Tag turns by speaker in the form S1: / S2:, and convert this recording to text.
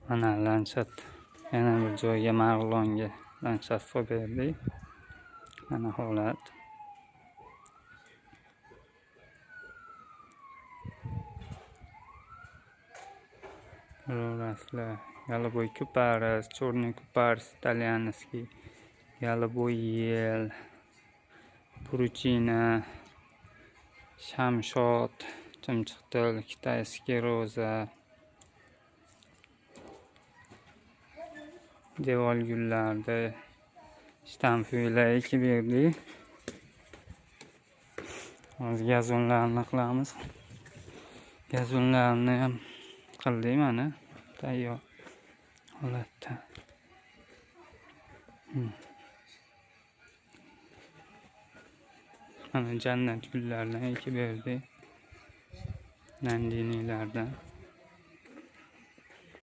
S1: Mana lanshat yana bir joyga Marg'ilonga lanshat berdik. Mana holat. Ko'rasizlar, Yalavoy Kuparis, Chorniy Kuparis italyanskiy, Yalavoy yel, Puruchina, Shamshod, Chimchiqtil, Kitayskiy roza, devor gullarida shtamfuylar ekib berdik. Hozir gazonlarni qilamiz. Gazonlarni ham qildik, mana tayyor holatda. Mana jannat gullardan ekib berdik. Nandiniylardan.